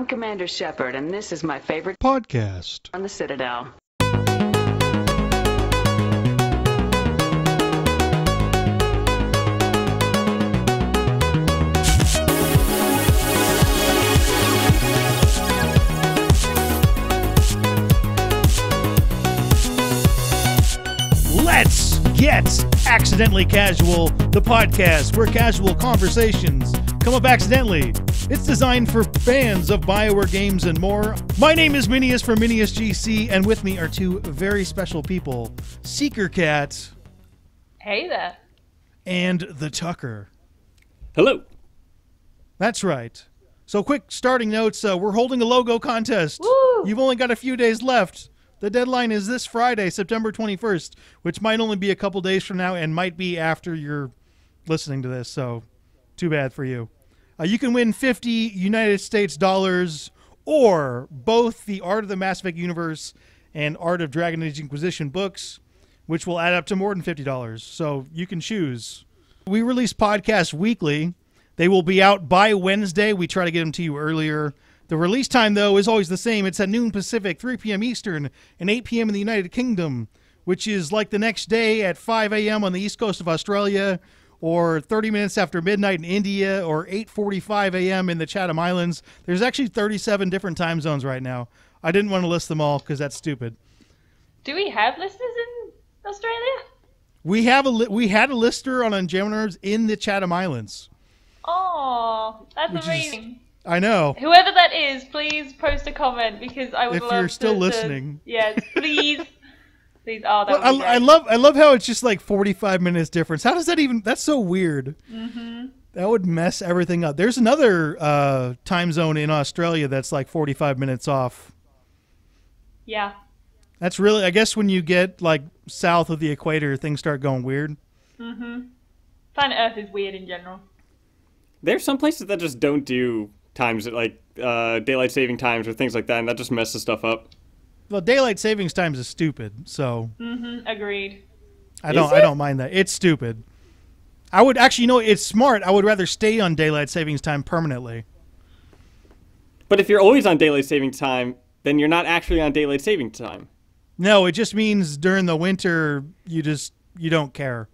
I'm Commander Shepard, and this is my favorite podcast on the Citadel. Let's get Accidentally Casual, the podcast where casual conversations come up accidentally. It's designed for fans of BioWare games and more. My name is Minius from Minius GC, and with me are two very special people, Seeker Cat. Hey there. And the Tucker. Hello. That's right. So quick starting notes, we're holding a logo contest. Woo! You've only got a few days left. The deadline is this Friday, September 21st, which might only be a couple days from now and might be after you're listening to this, so too bad for you. You can win 50 United States dollars or both the Art of the Mass Effect Universe and Art of Dragon Age Inquisition books, which will add up to more than $50, so you can choose. We release podcasts weekly. They will be out by Wednesday. We try to get them to you earlier. The release time, though, is always the same. It's at noon Pacific, 3 p.m. Eastern, and 8 p.m. in the United Kingdom, which is like the next day at 5 a.m. on the east coast of Australia, or 30 minutes after midnight in India, or 8:45 a.m. in the Chatham Islands. There's actually 37 different time zones right now. I didn't want to list them all because that's stupid. Do we have listeners in Australia? We had a lister on Unjammers in the Chatham Islands. Oh, that's amazing. I know. Whoever that is, please post a comment because I would If love you're still to, listening. Yes, please. Please. Oh, that Well, would be I great. love how it's just like 45 minutes difference. How does that even? That's so weird. Mm-hmm. That would mess everything up. There's another time zone in Australia that's like 45 minutes off. Yeah. That's really, I guess, when you get like south of the equator, things start going weird. Mm-hmm. Planet Earth is weird in general. There's some places that just don't do times like daylight saving times or things like that, and that just messes stuff up. Well, daylight savings times is stupid, so Mm-hmm. Agreed. I don't mind that. It's stupid. I would actually, it's smart. I would rather stay on daylight savings time permanently. But if you're always on daylight saving time, then you're not actually on daylight saving time. No, it just means during the winter you don't care.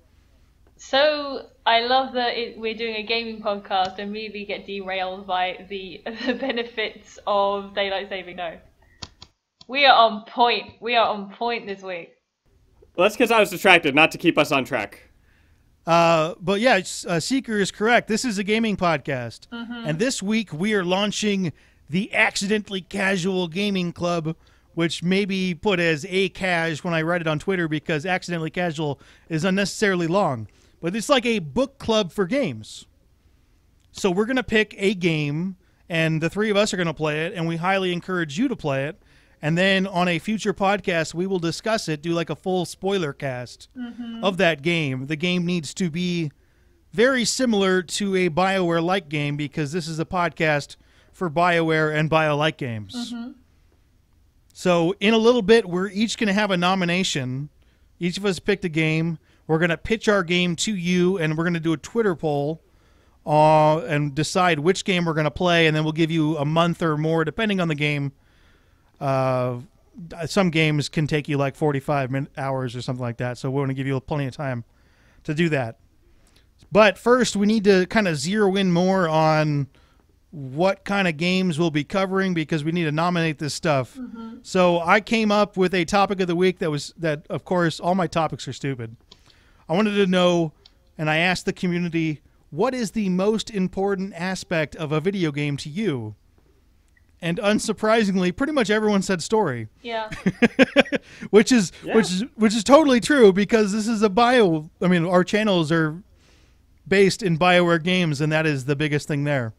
So I love that we're doing a gaming podcast and immediately get derailed by the benefits of daylight saving. No. We are on point. We are on point this week. Well, that's because I was distracted, not to keep us on track. But yeah, Seeker is correct. This is a gaming podcast. Mm-hmm. And this week we are launching the Accidentally Casual Gaming Club, which may be put as A-Cash when I write it on Twitter because Accidentally Casual is unnecessarily long. But it's like a book club for games. So we're going to pick a game, and the three of us are going to play it, and we highly encourage you to play it. And then on a future podcast, we will discuss it, do like a full spoiler cast of that game. The game needs to be very similar to a BioWare-like game because this is a podcast for BioWare and Bio-like games. Mm-hmm. So in a little bit, we're each going to have a nomination. Each of us picked a game. We're going to pitch our game to you, and we're going to do a Twitter poll and decide which game we're going to play, and then we'll give you a month or more, depending on the game. Some games can take you like 45 hours or something like that, so we're going to give you plenty of time to do that. But first, we need to kind of zero in more on what kind of games we'll be covering because we need to nominate this stuff. Mm-hmm. So I came up with a topic of the week that of course, all my topics are stupid. I wanted to know, and I asked the community, what is the most important aspect of a video game to you? And unsurprisingly, pretty much everyone said story. Yeah. which is totally true because this is our channels are based in BioWare games, and that is the biggest thing there.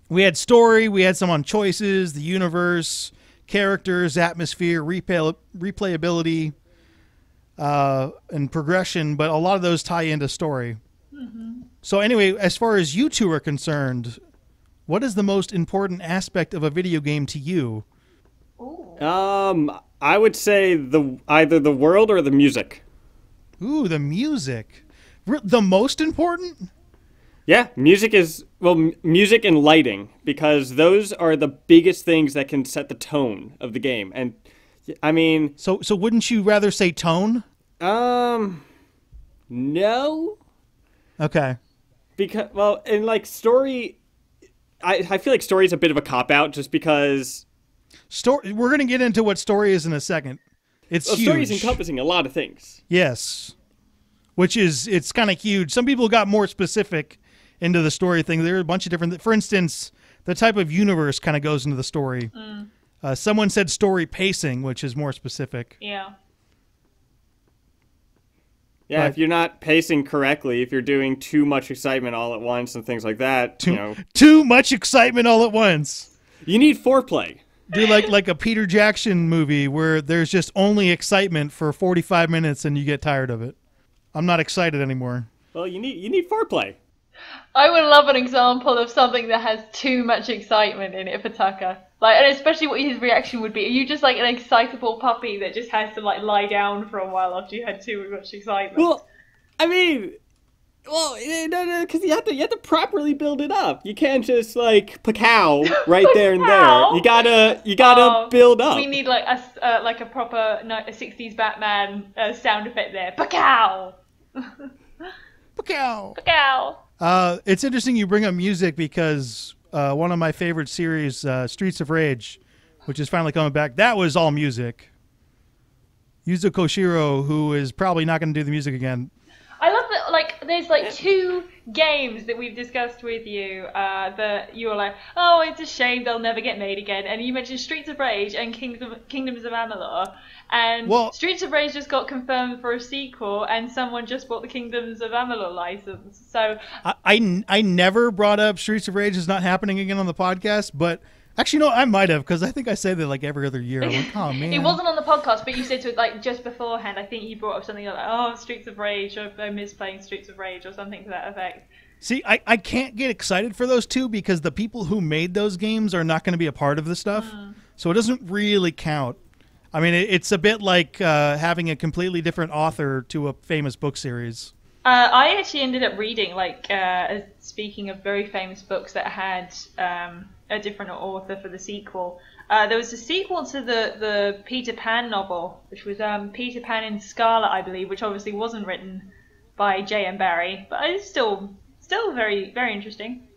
We had story, we had some on choices, the universe, characters, atmosphere, replayability, and progression, but a lot of those tie into story. Mm-hmm. So anyway, as far as you two are concerned, what is the most important aspect of a video game to you? Ooh. I would say either the world or the music. Ooh, the music. The most important? Yeah, music music and lighting, because those are the biggest things that can set the tone of the game. And I mean, so wouldn't you rather say tone? No. Okay. Because, well, and like story, I feel like story is a bit of a cop out, just because We're going to get into what story is in a second. It's huge. Story is encompassing a lot of things. Yes. It's kind of huge. Some people got more specific into the story thing. There are a bunch of different, for instance, the type of universe kind of goes into the story. Someone said story pacing, which is more specific. Yeah. Yeah, if you're not pacing correctly, if you're doing too much excitement all at once and things like that, too much excitement all at once. You need foreplay. Do like a Peter Jackson movie where there's just only excitement for 45 minutes and you get tired of it. I'm not excited anymore. Well, you need foreplay. I would love an example of something that has too much excitement in it for Tucker. Like, and especially what his reaction would be. Are you just like an excitable puppy that just has to like lie down for a while after you had too much excitement? Well, I mean, no, because you have to properly build it up. You can't just like pacow right there and there. You gotta build up. We need like a proper 60s Batman sound effect there. Pacow. Pacow. Pacow. It's interesting you bring up music because one of my favorite series, Streets of Rage, which is finally coming back, that was all music. Yuzo Koshiro, who is probably not going to do the music again. I love that, like, there's like 2 games that we've discussed with you that you were like, oh, it's a shame they'll never get made again. And you mentioned Streets of Rage and Kingdoms of Amalur. And Streets of Rage just got confirmed for a sequel, and someone just bought the Kingdoms of Amalur license. So I never brought up Streets of Rage is not happening again on the podcast, but actually, no, I might have, because I think I say that like every other year. I'm like, oh, man. It wasn't on the podcast, but you said to it like just beforehand. I think you brought up something like, oh, Streets of Rage, or I miss playing Streets of Rage, or something to that effect. See, I can't get excited for those 2 because the people who made those games are not going to be a part of the stuff, so it doesn't really count. I mean, it's a bit like having a completely different author to a famous book series. I actually ended up reading, like, speaking of very famous books that had a different author for the sequel. There was a sequel to the Peter Pan novel, which was Peter Pan in Scarlet, I believe, which obviously wasn't written by J.M. Barrie, but it's still very, very interesting.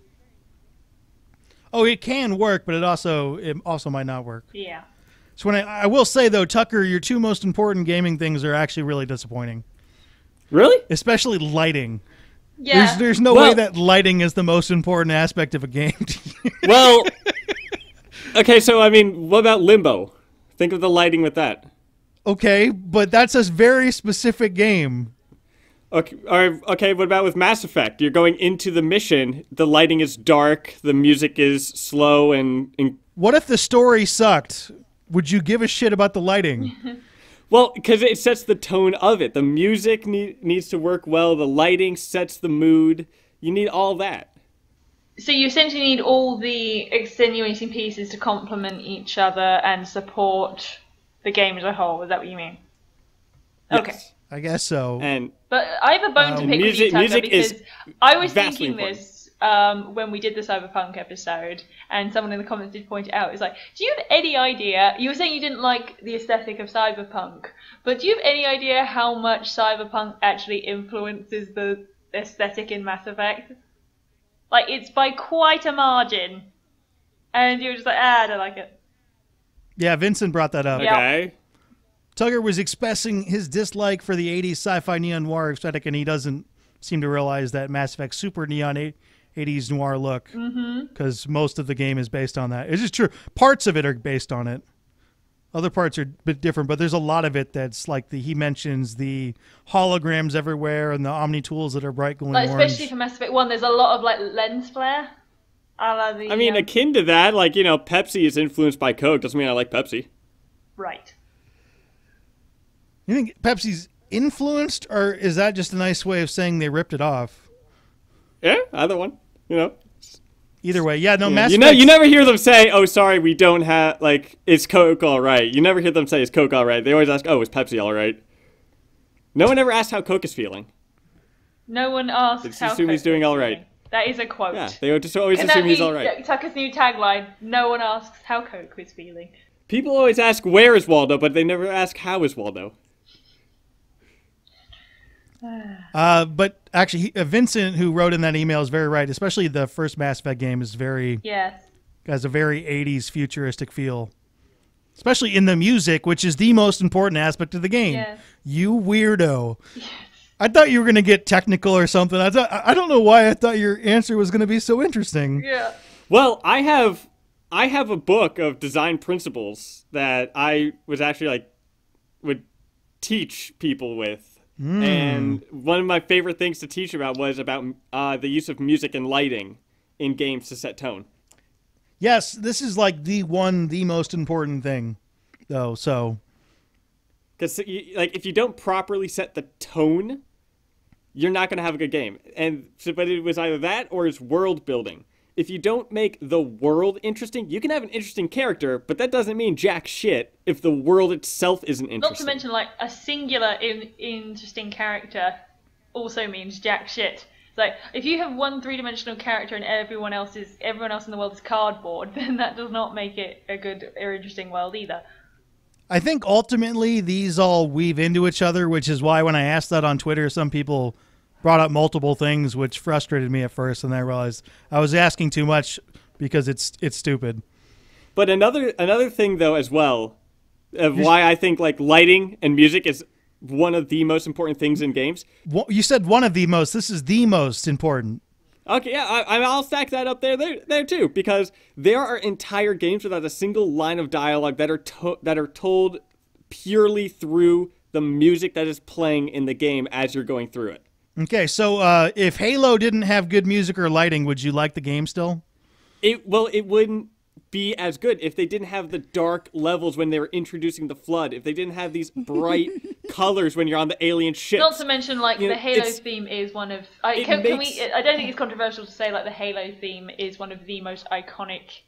Oh, it can work, but it also might not work. Yeah. So I will say, though, Tucker, your 2 most important gaming things are actually really disappointing. Really? Especially lighting. Yeah. There's no way that lighting is the most important aspect of a game to you. Well, okay, so I mean, what about Limbo? Think of the lighting with that. Okay, but that's a very specific game. Okay, what about with Mass Effect? You're going into the mission, the lighting is dark, the music is slow, and what if the story sucked? Would you give a shit about the lighting? Well, because it sets the tone of it. The music needs to work well. The lighting sets the mood. You need all that. So you essentially need all the extenuating pieces to complement each other and support the game as a whole. Is that what you mean? Yes. Okay. I guess so. But I have a bone to pick with you, Tucker, because I was thinking important. this when we did the Cyberpunk episode, and someone in the comments did point it out. It's like, do you have any idea? You were saying you didn't like the aesthetic of Cyberpunk, but do you have any idea how much Cyberpunk actually influences the aesthetic in Mass Effect? Like, it's by quite a margin, and you were just like, I don't like it. Yeah, Vincent brought that up. Okay. Tugger was expressing his dislike for the 80s sci-fi neon noir aesthetic, and he doesn't seem to realize that Mass Effect super neon 80s noir look, because most of the game is based on that. It's just true. Parts of it are based on it. Other parts are a bit different, but there's a lot of it that's like he mentions the holograms everywhere and the Omni tools that are bright glowing orange. Especially for Mass Effect 1, there's a lot of like lens flare. I mean, akin to that, like, Pepsi is influenced by Coke. Doesn't mean I like Pepsi. Right. You think Pepsi's influenced, or is that just a nice way of saying they ripped it off? Yeah, either one. Either way, yeah. No, Mass you never hear them say, "Oh, sorry, we don't have is Coke all right?" You never hear them say, "Is Coke all right?" They always ask, "Oh, is Pepsi all right?" No one ever asks how Coke is feeling. No one asks Just how assume Coke he's doing is all right. That is a quote. Yeah, they would just always Can assume that he's be all right. Tucker's new tagline? No one asks how Coke was feeling. People always ask, where is Waldo? But they never ask, how is Waldo? But actually, Vincent, who wrote in that email, is very right. Especially the first Mass Effect game is has a very 80s futuristic feel. Especially in the music, which is the most important aspect of the game. Yes. You weirdo. Yes. I thought you were going to get technical or something. I don't know why I thought your answer was going to be so interesting. Yeah. Well, I have a book of design principles that I was actually would teach people with. And one of my favorite things to teach about was about the use of music and lighting in games to set tone. Yes, this is the most important thing, though. So, because if you don't properly set the tone, you're not going to have a good game. But it was either that or it's world building. If you don't make the world interesting, you can have an interesting character, but that doesn't mean jack shit if the world itself isn't interesting. Not to mention, a singular interesting character also means jack shit. It's if you have one three-dimensional character and everyone else in the world is cardboard, then that does not make it a good or interesting world either. I think ultimately these all weave into each other, which is why when I asked that on Twitter, some people brought up multiple things, which frustrated me at first, and then I realized I was asking too much because it's stupid. But another thing, though, as well, of why I think lighting and music is one of the most important things in games. You said one of the most. This is the most important. Okay, yeah, I'll stack that up there too, because there are entire games without a single line of dialogue that are told purely through the music that is playing in the game as you're going through it. Okay, so if Halo didn't have good music or lighting, would you like the game still? It wouldn't be as good if they didn't have the dark levels when they were introducing the flood, if they didn't have these bright colors when you're on the alien ships. Not to mention, the Halo theme is one of... I don't think it's controversial to say, the Halo theme is one of the most iconic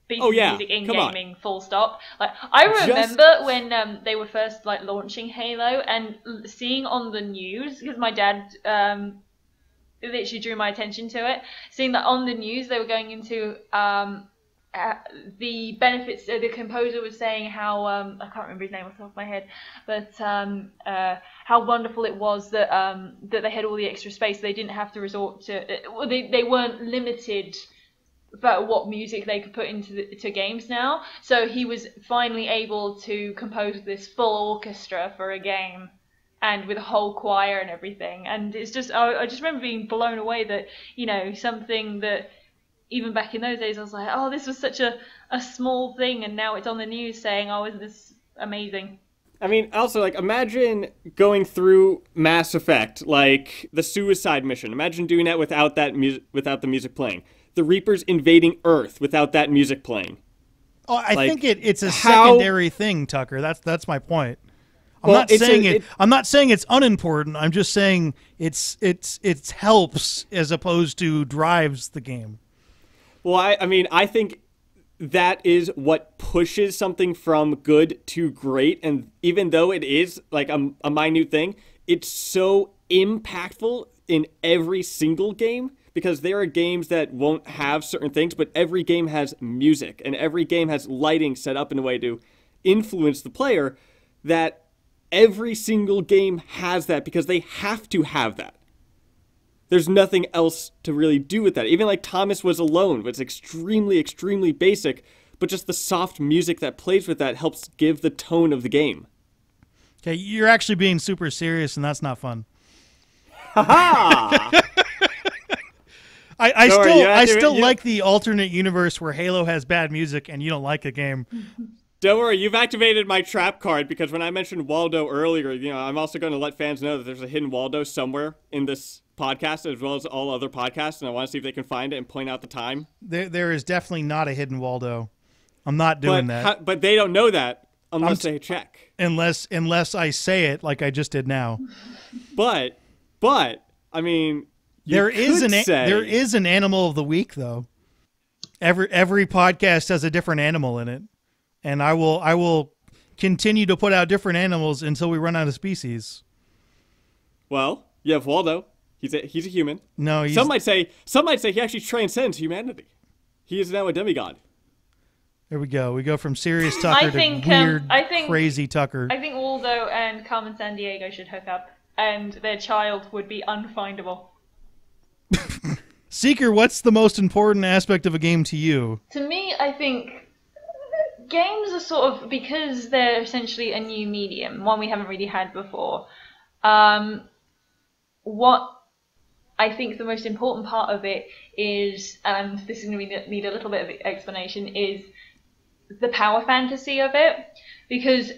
pieces of music in gaming, full stop. I remember when they were first, launching Halo and seeing on the news, because my dad... literally drew my attention to it, seeing that on the news they were going into... the benefits. The composer was saying how I can't remember his name off the top of my head, but how wonderful it was that that they had all the extra space. They didn't have to resort to. They weren't limited about what music they could put into games now. So he was finally able to compose this full orchestra for a game, and with a whole choir and everything. And it's just I just remember being blown away that something that. Even back in those days, I was like, oh, this was such a small thing, and now it's on the news saying, oh, isn't this amazing? I mean, also, imagine going through Mass Effect, the suicide mission. Imagine doing that without the music playing. The Reapers invading Earth without that music playing. Oh, I think it's a secondary thing, Tucker. That's my point. I'm not saying it's unimportant. I'm just saying it helps as opposed to drives the game. Well, I think that is what pushes something from good to great. And even though it is a minute thing, it's so impactful in every single game, because there are games that won't have certain things, but every game has music and every game has lighting set up in a way to influence the player, that every single game has that because they have to have that. There's nothing else to really do with that. Even Thomas Was Alone, but it's extremely, extremely basic, but just the soft music that plays with that helps give the tone of the game. Okay, you're actually being super serious, and that's not fun. Ha-ha! I still like the alternate universe where Halo has bad music and you don't like the game. Don't worry, you've activated my trap card, because when I mentioned Waldo earlier, I'm also going to let fans know that there's a hidden Waldo somewhere in this podcast as well as all other podcasts, and I want to see if they can find it and point out the time. There is definitely not a hidden Waldo. I'm not doing that. But they don't know that unless they check. Unless I say it like I just did now. But I mean, there is an animal of the week though. Every podcast has a different animal in it, and I will continue to put out different animals until we run out of species. Well, you have Waldo. He's a human. No, he's... Some might say he actually transcends humanity. He is now a demigod. There we go. We go from serious Tucker to weird, crazy Tucker. I think Waldo and Carmen Sandiego should hook up, and their child would be unfindable. Seeker, what's the most important aspect of a game to you? To me, I think games are sort of, because they're essentially a new medium, one we haven't really had before. What I think the most important part of it is, and this is going to need a little bit of explanation, is the power fantasy of it. Because,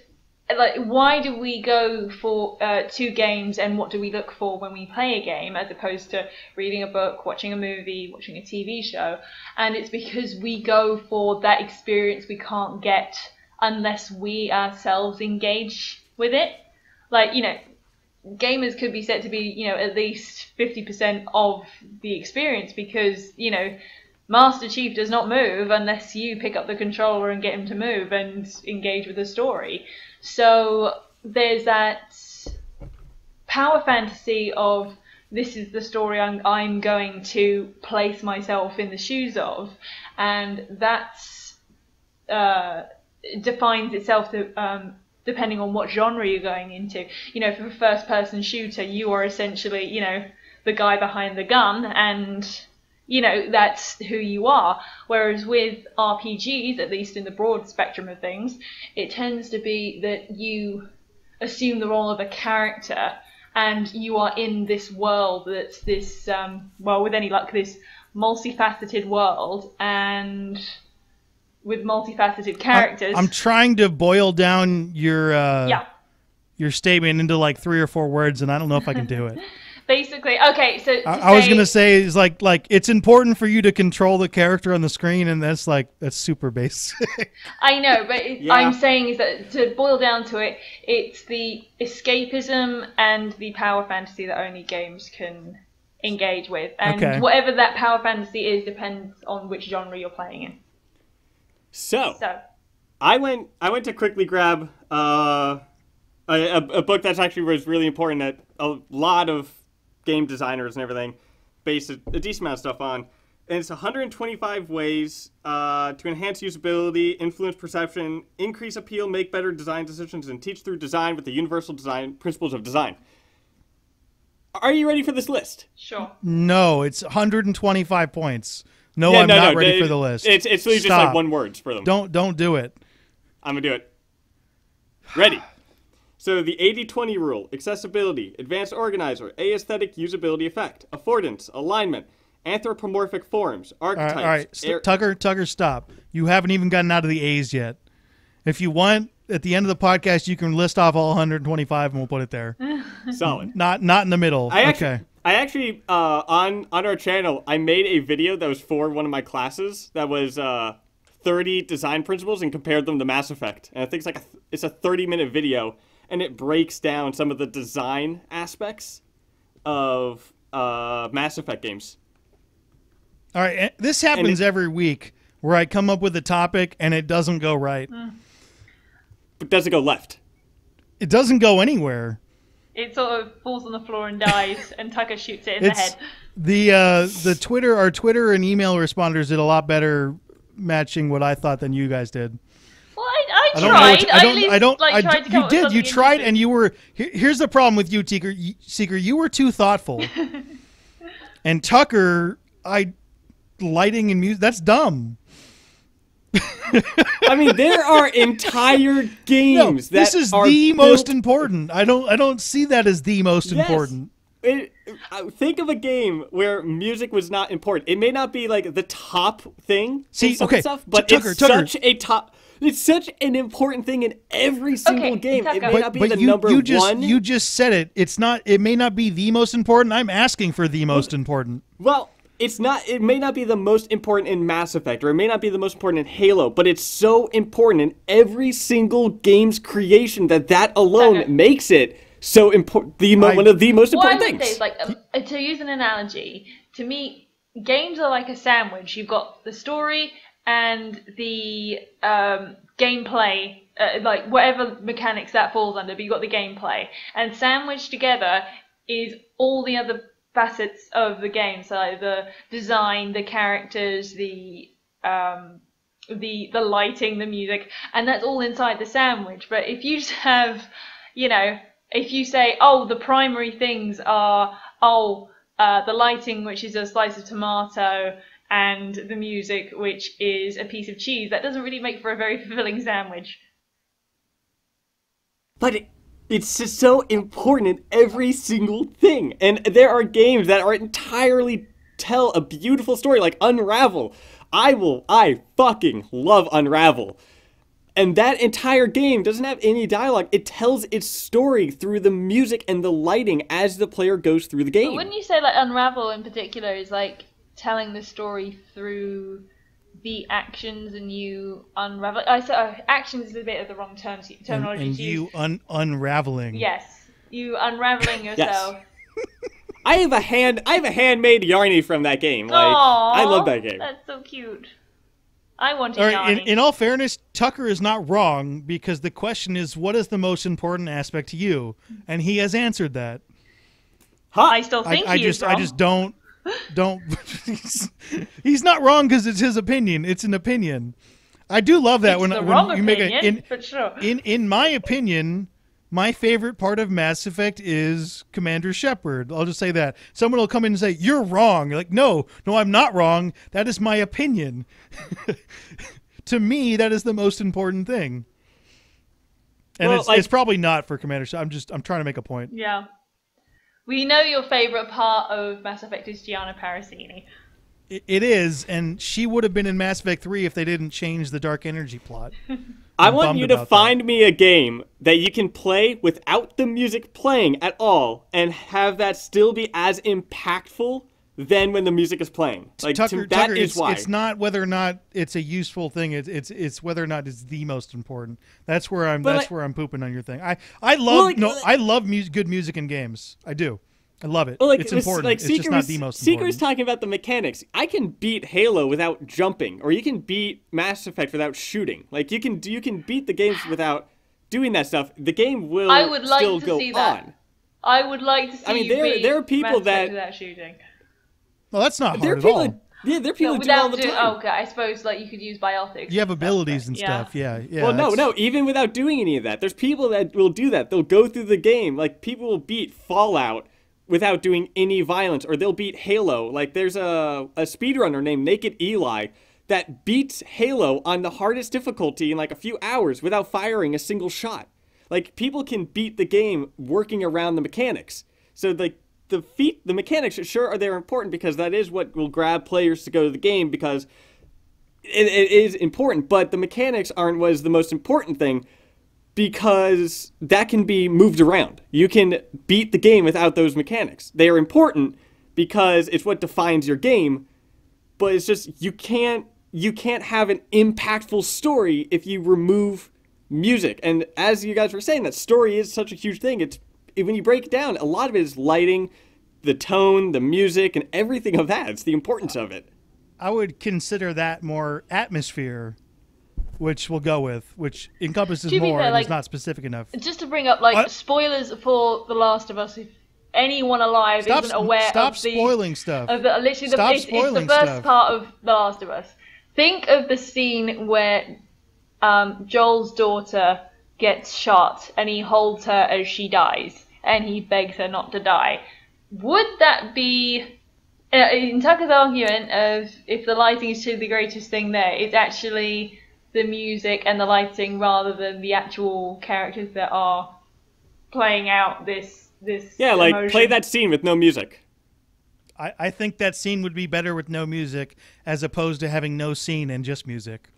like, why do we go for two games, and what do we look for when we play a game, as opposed to reading a book, watching a movie, watching a TV show? And it's because we go for that experience we can't get unless we ourselves engage with it. Like, you know, gamers could be said to be, you know, at least 50% of the experience, because, you know, Master Chief does not move unless you pick up the controller and get him to move and engage with the story. So there's that power fantasy of, this is the story I'm going to place myself in the shoes of, and that's defines itself to, depending on what genre you're going into. You know, for a first-person shooter, you are essentially, you know, the guy behind the gun, and, you know, that's who you are. Whereas with RPGs, at least in the broad spectrum of things, it tends to be that you assume the role of a character, and you are in this world that's this, well, with any luck, this multifaceted world, and with multifaceted characters. I'm trying to boil down your statement into like 3 or 4 words, and I don't know if I can do it. Basically, okay, so I was gonna say is like it's important for you to control the character on the screen, and that's super basic. I know, but I'm saying is that, to boil down to it, it's the escapism and the power fantasy that only games can engage with, and whatever that power fantasy is depends on which genre you're playing in. So I went to quickly grab a book that's actually was really important that a lot of game designers and everything base a decent amount of stuff on. And it's 125 ways to enhance usability, influence perception, increase appeal, make better design decisions, and teach through design with the universal design principles of design. Are you ready for this list? Sure. No, it's 125 points. No, I'm not ready for the list. It's literally just like one word for them. Don't do it. I'm going to do it. Ready. So the 80-20 rule: accessibility, advanced organizer, aesthetic usability effect, affordance, alignment, anthropomorphic forms, archetypes. All right. Tucker, stop. You haven't even gotten out of the A's yet. If you want, at the end of the podcast, you can list off all 125 and we'll put it there. Solid. Not in the middle. I actually on our channel, I made a video that was for one of my classes that was 30 design principles and compared them to Mass Effect. And I think it's a 30-minute video. And it breaks down some of the design aspects of Mass Effect games. All right, this happens every week where I come up with a topic and it doesn't go right. But does it go left? It doesn't go anywhere. It sort of falls on the floor and dies, and Tucker shoots it in the head. Our Twitter and email responders did a lot better matching what I thought than you guys did. Well, I tried. You did. You tried, and you were. Here's the problem with you, Seeker. You were too thoughtful. And Tucker, lighting and music. That's dumb. I mean, there are entire games this is the most important. I don't see that as the most important. Think of a game where music was not important. It may not be like the top thing. Stuff, but it's such an important thing in every single game. It may not be the number one. You just said it. It's not. It may not be the most important. I'm asking for the most important. Well, it's not. It may not be the most important in Mass Effect, or it may not be the most important in Halo. But it's so important in every single game's creation that alone makes it so important. One of the most important things. What I would say is, to use an analogy, to me, games are like a sandwich. You've got the story and the gameplay, like whatever mechanics that falls under, but you've got the gameplay. And sandwiched together is all the other facets of the game. So like the design, the characters, the lighting, the music, and that's all inside the sandwich. But if you just have, if you say, oh, the primary things are, the lighting, which is a slice of tomato, and the music, which is a piece of cheese, that doesn't really make for a very fulfilling sandwich. But it's just so important in every single thing. And there are games that are entirely tell a beautiful story, like Unravel. I fucking love Unravel. And that entire game doesn't have any dialogue. It tells its story through the music and the lighting as the player goes through the game. But wouldn't you say like Unravel in particular is like telling the story through the actions, and you unravel? Actions is a bit of the wrong terminology. And you unraveling. Yes, you unraveling yourself. Yes. I have a handmade Yarny from that game. Like, Aww, I love that game. That's so cute. I want a All Yarny. right, in all fairness, Tucker is not wrong, because the question is, what is the most important aspect to you? And he has answered that. Huh. I still think he is wrong. I just don't. He's not wrong because it's his opinion. It's an opinion. I do love that when you make in my opinion, my favorite part of Mass Effect is Commander Shepard. I'll just say that. Someone will come in and say, "You're wrong." You're like, no, I'm not wrong. That is my opinion. To me, that is the most important thing. And it's probably not for Commander Shepard. I'm trying to make a point. Yeah. We know your favorite part of Mass Effect is Gianna Parasini. It is, and she would have been in Mass Effect 3 if they didn't change the dark energy plot. I want you to find me a game that you can play without the music playing at all, and have that still be as impactful than when the music is playing. Like, Tucker, that is why. It's not whether or not it's a useful thing. It's whether or not it's the most important. That's where I'm pooping on your thing. I love good music in games. I do. I love it. Well, it's important. It's just not the most important. Seeker's talking about the mechanics. I can beat Halo without jumping, or you can beat Mass Effect without shooting. Like, you can beat the games without doing that stuff. The game will still go on. I would like to see there are people that without shooting. Well, that's not hard at all. Yeah, there are people who do it all the time. Okay, I suppose like you could use biotics. You have abilities and stuff. Yeah. Well, no, even without doing any of that, there's people that will do that. They'll go through the game. Like, people will beat Fallout without doing any violence, or they'll beat Halo. Like, there's a speedrunner named Naked Eli that beats Halo on the hardest difficulty in like a few hours without firing a single shot. Like, people can beat the game working around the mechanics. So like the mechanics sure they're important, because that is what will grab players to go to the game, because it is important, but the mechanics aren't what is the most important thing, because that can be moved around. You can beat the game without those mechanics. They are important because it's what defines your game, but it's just you can't have an impactful story if you remove music. And as you guys were saying, that story is such a huge thing. When you break it down, a lot of it is lighting, the tone, the music, and everything of that. It's the importance of it. I would consider that more atmosphere, which we'll go with, which encompasses more and is not specific enough. Just to bring up, spoilers for The Last of Us, if anyone alive isn't aware Stop spoiling stuff. It's the first part of The Last of Us. Think of the scene where Joel's daughter gets shot and he holds her as she dies and he begs her not to die. Would that be, in Tucker's argument of if the lighting is the greatest thing there, it's actually the music and the lighting rather than the actual characters that are playing out this emotion. Play that scene with no music. I think that scene would be better with no music as opposed to having no scene and just music.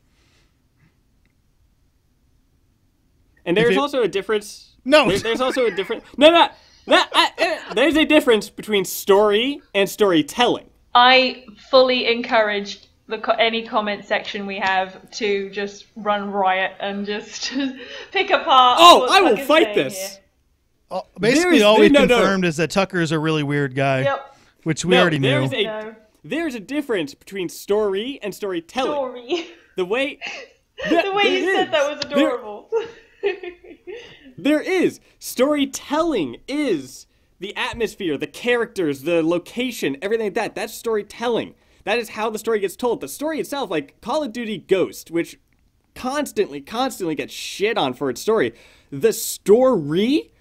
And there's also a difference. No, there's also a difference. No. There's a difference between story and storytelling. I fully encourage any comment section we have to just run riot and just pick apart. Oh, I will fight this. Basically, all we confirmed is that Tucker is a really weird guy. Yep. Which we already knew. There's a difference between story and storytelling. Story. The way you said that was adorable. There is. Storytelling is the atmosphere, the characters, the location, everything like that. That's storytelling. That is how the story gets told. The story itself, like Call of Duty Ghost, which constantly gets shit on for its story. The story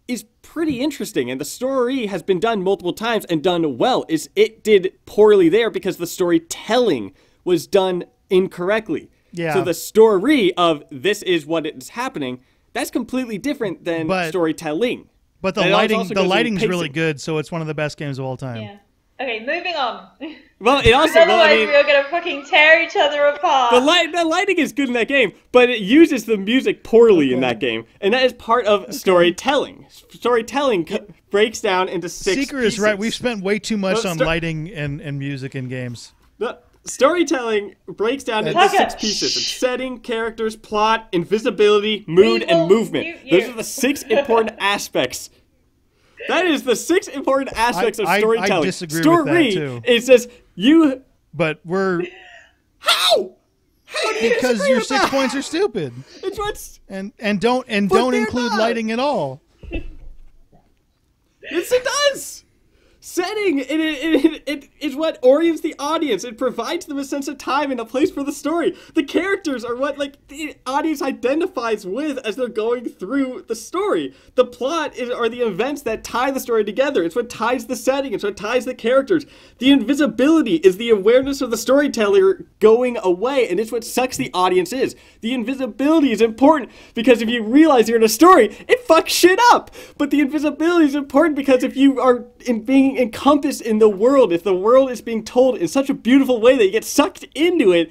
is pretty interesting, and the story has been done multiple times and done well. It did poorly there because the storytelling was done incorrectly. Yeah. So the story of this is what is happening, that's completely different than storytelling. But the lighting's really good, so it's one of the best games of all time. Yeah. Okay, moving on. Well, it also. Otherwise, we are gonna fucking tear each other apart. The lighting is good in that game, but it uses the music poorly in that game, and that is part of storytelling. Storytelling breaks down into six Seeker pieces. is right. We've spent way too much on lighting and music in games. The storytelling breaks down into six pieces: setting, characters, plot, invisibility, mood, and movement. Those are the six important aspects. That is the six important aspects of storytelling. I disagree with that too. It says you. But we're how? How do you because your with 6 that? points are stupid. It's what's and don't include lighting at all. Yes, it does. Setting it is what orients the audience. It provides them a sense of time and a place for the story. The characters are what the audience identifies with as they're going through the story. The plot are the events that tie the story together. It's what ties the setting. It's what ties the characters. The invisibility is the awareness of the storyteller going away, and it's what sucks the audience in. The invisibility is important because if you realize you're in a story, it fucks shit up. But the invisibility is important because if you are being encompassed in the world, if the world is being told in such a beautiful way that you get sucked into it,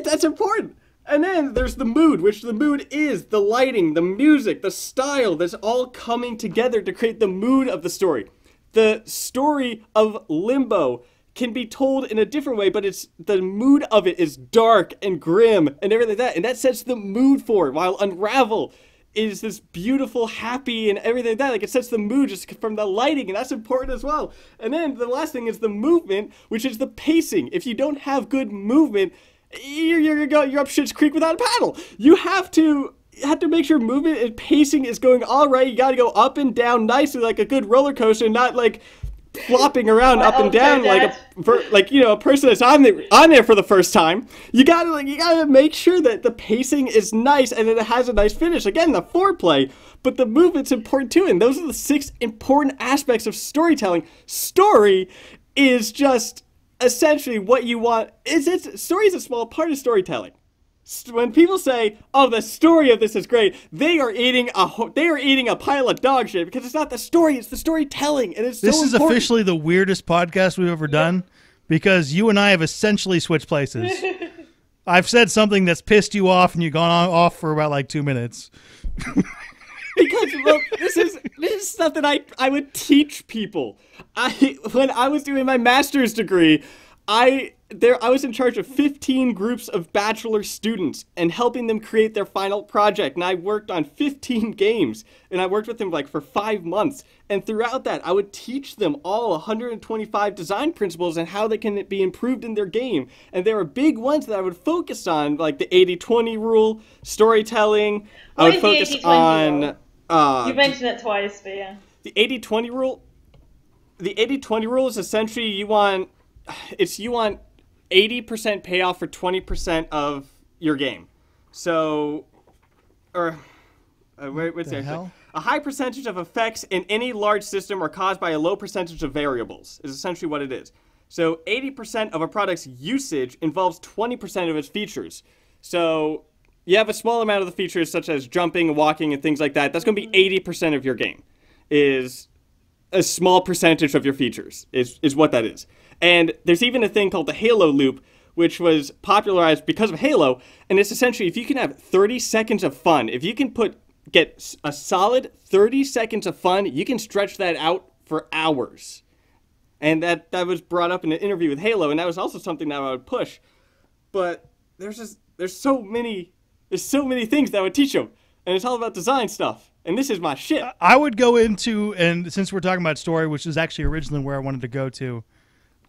that's important. And then there's the mood, which the mood is the lighting, the music, the style, that's all coming together to create the mood of the story. The story of Limbo can be told in a different way, but the mood of it is dark and grim and everything like that, and that sets the mood for it, while Unravel is this beautiful, happy, and everything like that. Like, it sets the mood just from the lighting, and that's important as well. And then the last thing is the movement, which is the pacing. If you don't have good movement, you're up shit's creek without a paddle. You have to make sure movement and pacing is going all right. You got to go up and down nicely like a good roller coaster, and not like flopping around up and down like a person that's on there for the first time. You gotta make sure that the pacing is nice and that it has a nice finish. Again, the foreplay, but the movement's important too. And those are the six important aspects of storytelling. Story is just essentially what you want. Story is a small part of storytelling. When people say, "Oh, the story of this is great," they are eating a pile of dog shit, because it's not the story; it's the storytelling, and it's This so is important. officially the weirdest podcast we've ever done, because you and I have essentially switched places. I've said something that's pissed you off, and you've gone off for about 2 minutes. Because this is stuff that I would teach people. When I was doing my master's degree, I was in charge of 15 groups of bachelor students and helping them create their final project. And I worked on 15 games, and I worked with them for 5 months. And throughout that, I would teach them all 125 design principles and how they can be improved in their game. And there were big ones that I would focus on, like the 80-20 rule, storytelling. I would focus on. You mentioned it twice, but yeah. The 80-20 rule. The 80-20 rule is essentially you want 80% payoff for 20% of your game. So, what's the hell? A high percentage of effects in any large system are caused by a low percentage of variables, is essentially what it is. So 80% of a product's usage involves 20% of its features. So you have a small amount of the features, such as jumping, walking, and things like that. That's going to be 80% of your game. Is a small percentage of your features, is what that is. And there's even a thing called the Halo loop, which was popularized because of Halo. And it's essentially, if you can have 30 seconds of fun, if you can get a solid 30 seconds of fun, you can stretch that out for hours. And that was brought up in an interview with Halo, and that was also something that I would push. But there's so many things that I would teach them, and it's all about design stuff. And this is my shit. I would go into, and since we're talking about story, which is actually originally where I wanted to go to,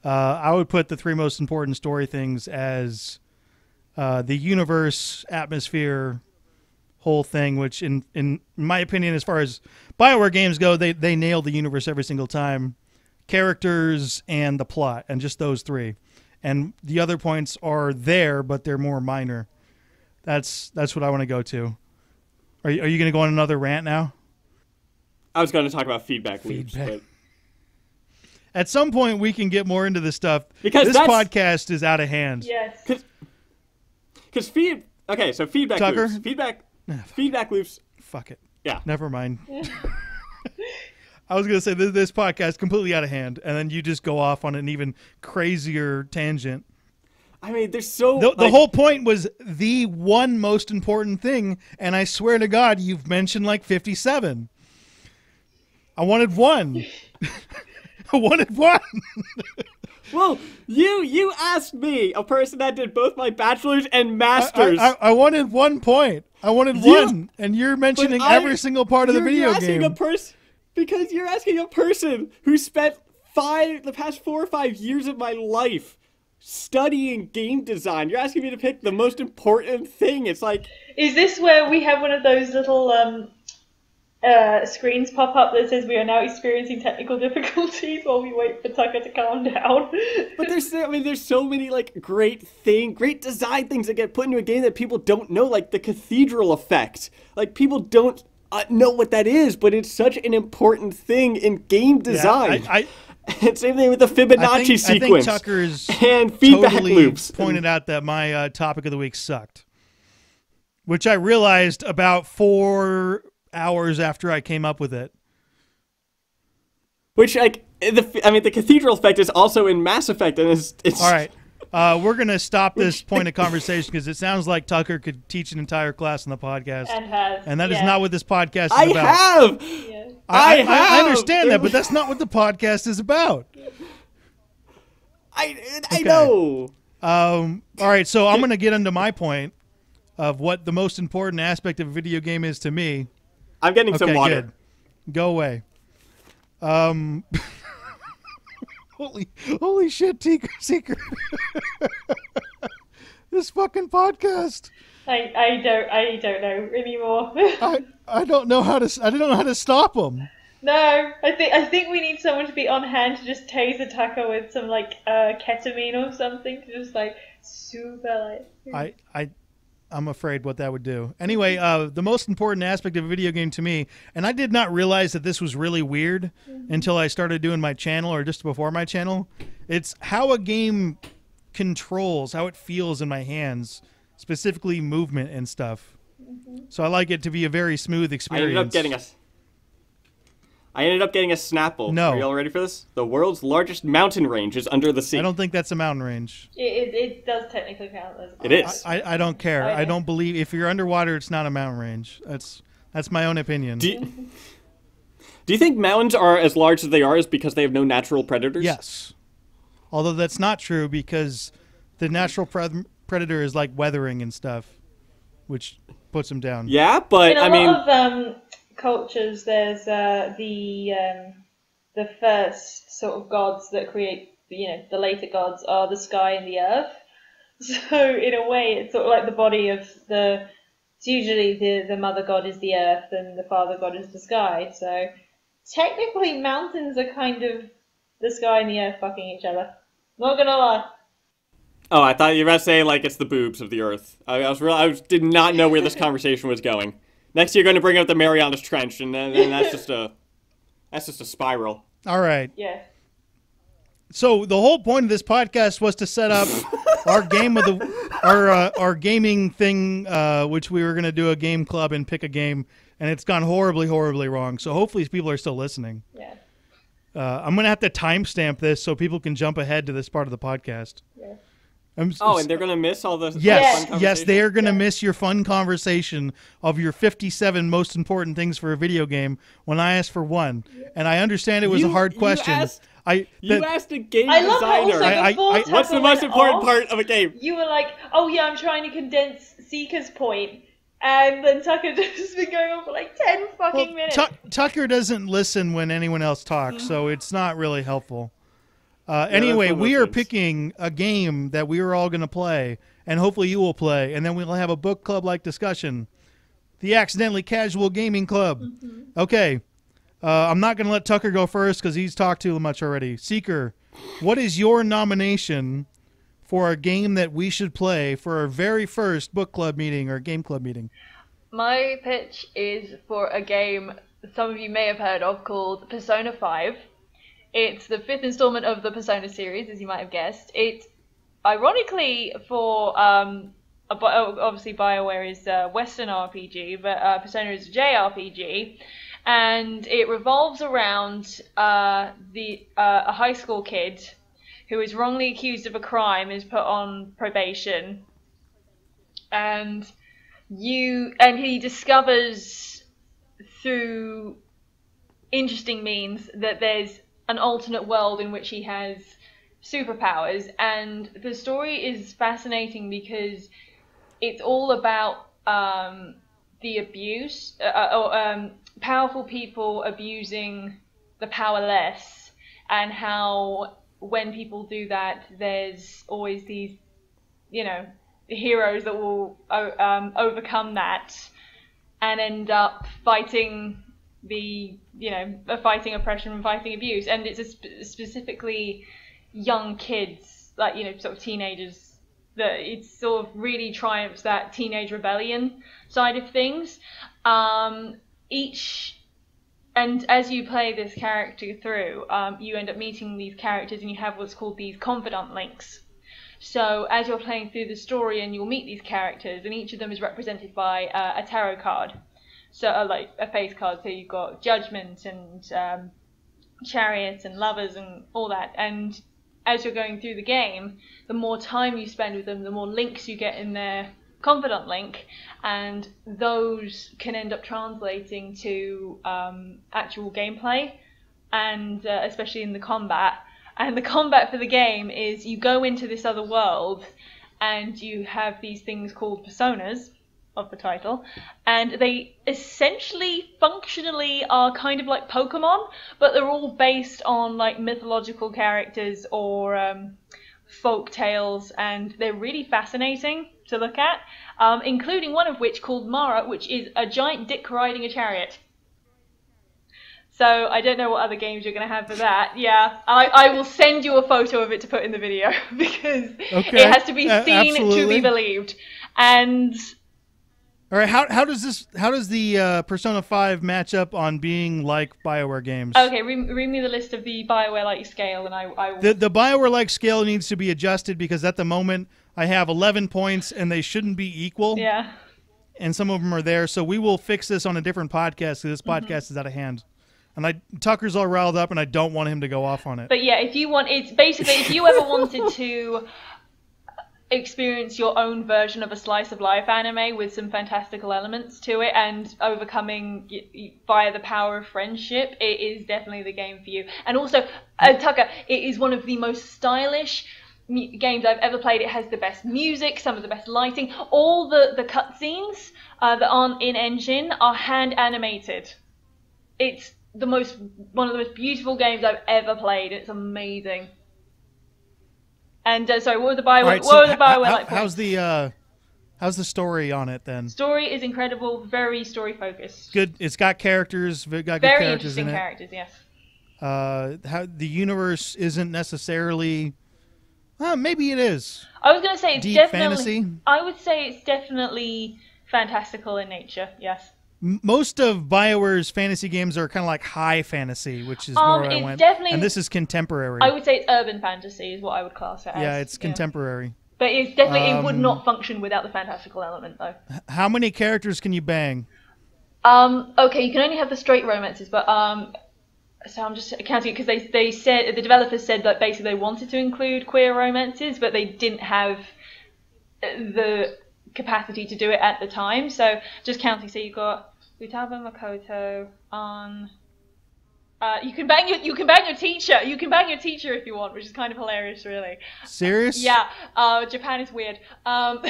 I would put the three most important story things as the universe, atmosphere, whole thing, which in my opinion, as far as BioWare games go, they nail the universe every single time. Characters and the plot, and just those three. And the other points are there, but they're more minor. That's what I want to go to. Are you going to go on another rant now? I was going to talk about feedback loops, but at some point we can get more into this stuff because this podcast is out of hand. Yes. Because feedback Tucker? loops. Feedback loops. Fuck it. Yeah. Never mind. I was going to say this podcast is completely out of hand, and then you just go off on an even crazier tangent. I mean, there's so... The whole point was the one most important thing, and I swear to God, you've mentioned like 57. I wanted one. I wanted one. Well, you asked me, a person that did both my bachelor's and master's. I wanted 1 point. I wanted one, and you're mentioning every single part of the video game. Because you're asking a person who spent the past 4 or 5 years of my life studying game design. You're asking me to pick the most important thing. It's like... Is this where we have one of those little screens pop up that says we are now experiencing technical difficulties while we wait for Tucker to calm down? But there's so many like great design things that get put into a game that people don't know, like the cathedral effect. Like people don't know what that is, but it's such an important thing in game design. Yeah, same thing with the Fibonacci sequence. I think Tucker's and feedback totally loops. Pointed out that my topic of the week sucked, which I realized about 4 hours after I came up with it. Which, like, the cathedral effect is also in Mass Effect, and it's... All right. We're going to stop this point of conversation because it sounds like Tucker could teach an entire class on the podcast. And has. And that is not what this podcast is about. I have! Yeah. I understand that, but that's not what the podcast is about. I know. All right, so I'm going to get into my point of what the most important aspect of a video game is to me. I'm getting some water. Good. Go away. Holy shit, Seeker. This fucking podcast. I don't know anymore. I don't know how to stop them. No, I think we need someone to be on hand to just tase Tucker with some like ketamine or something to just like super like. I'm afraid what that would do. Anyway, the most important aspect of a video game to me, and I did not realize that this was really weird until I started doing my channel or just before my channel. It's how a game controls, how it feels in my hands, specifically movement and stuff. So I like it to be a very smooth experience. I ended up getting a Snapple. No. Are you all ready for this? The world's largest mountain range is under the sea. I don't think that's a mountain range. It does technically count as. It is. I don't care. Okay. I don't believe if you're underwater, it's not a mountain range. That's my own opinion. Do you think mountains are as large as they are is because they have no natural predators? Yes. Although that's not true because the natural predator is like weathering and stuff, which puts them down. Yeah, but in a lot of cultures, there's the first sort of gods that create, the later gods are the sky and the earth. So in a way, it's sort of like the body of it's usually the mother god is the earth and the father god is the sky. So technically, mountains are kind of the sky and the earth fucking each other. Not gonna lie. Oh, I thought you were about to say like it's the boobs of the earth. I did not know where this conversation was going. Next, you're going to bring up the Marianas Trench, and then that's just a spiral. All right. Yeah. So the whole point of this podcast was to set up our game of our gaming thing, which we were going to do a game club and pick a game, and it's gone horribly, horribly wrong. So hopefully people are still listening. Yeah. I'm going to have to timestamp this so people can jump ahead to this part of the podcast. Yeah. And they're going to miss all the Yes, they are going to miss your fun conversation of your 57 most important things for a video game when I asked for one. And I understand it was a hard question. You asked a game I love designer. how also what's the most important part of a game? You were like, oh yeah, I'm trying to condense Seeker's point. And then Tucker just been going on for like 10 fucking minutes. Tucker doesn't listen when anyone else talks, so it's not really helpful. Anyway, we are picking a game that we are all going to play, and hopefully you will play, and then we'll have a book club-like discussion. the Accidentally Casual Gaming Club. Okay. I'm not going to let Tucker go first because he's talked too much already. Seeker, what is your nomination for a game that we should play for our very first book club meeting or game club meeting? My pitch is for a game some of you may have heard of called Persona 5. It's the 5th installment of the Persona series, as you might have guessed. It, ironically, for obviously BioWare is a Western RPG, but Persona is a JRPG, and it revolves around a high school kid who is wrongly accused of a crime, is put on probation, and he discovers through interesting means that there's an alternate world in which he has superpowers, and the story is fascinating because it's all about the abuse, powerful people abusing the powerless, and how when people do that, there's always these, heroes that will overcome that and end up fighting fighting oppression and fighting abuse. And it's specifically young kids, sort of teenagers, that it sort of really triumphs that teenage rebellion side of things. And as you play this character through, you end up meeting these characters, and you have what's called these Confidant Links. So as you're playing through the story, and you'll meet these characters, and each of them is represented by a tarot card. So like a face card, so you've got Judgment and Chariot and Lovers and all that. And as you're going through the game, the more time you spend with them, the more links you get in their Confidant Link, and those can end up translating to actual gameplay, and especially in the combat. And the combat for the game is you go into this other world, and you have these things called personas, of the title, and they essentially functionally are kind of like Pokemon, but they're all based on like mythological characters or folk tales, and they're really fascinating to look at, including one of which called Mara, which is a giant dick riding a chariot. So I don't know what other games you're going to have for that. Yeah, I will send you a photo of it to put in the video because it has to be seen to be believed. And all right, how does the Persona 5 match up on being like BioWare games? Okay, read me the list of the BioWare-like scale, and I will... The BioWare-like scale needs to be adjusted because at the moment I have 11 points, and they shouldn't be equal. Yeah. And some of them are there, so we will fix this on a different podcast because this podcast is out of hand. And Tucker's all riled up, and I don't want him to go off on it. But yeah, it's basically if you ever wanted to experience your own version of a slice of life anime with some fantastical elements to it and overcoming via the power of friendship, it is definitely the game for you. And also, Tucker, it is one of the most stylish games I've ever played. It has the best music, some of the best lighting. All the cutscenes that aren't in engine are hand animated. It's one of the most beautiful games I've ever played. It's amazing. And sorry, what were the BioWare? How's the story on it then? Story is incredible, very story focused. Good. It's got characters. Got good very characters interesting in it. characters, yes. How the universe isn't necessarily. Maybe it is. I was going to say it's deep definitely fantasy. I would say it's definitely fantastical in nature. Yes. Most of BioWare's fantasy games are kind of like high fantasy, which is more where I went. Definitely, and this is contemporary. I would say it's urban fantasy is what I would class it as. Yeah, it's contemporary. But it's definitely it would not function without the fantastical element, though. How many characters can you bang? Okay, you can only have the straight romances, but so I'm just counting it because they said the developers said that basically they wanted to include queer romances, but they didn't have the capacity to do it at the time. So just counting, so you've got Futaba Makoto on. You can bang your teacher. You can bang your teacher if you want, which is kind of hilarious, really. Serious? Yeah. Japan is weird. So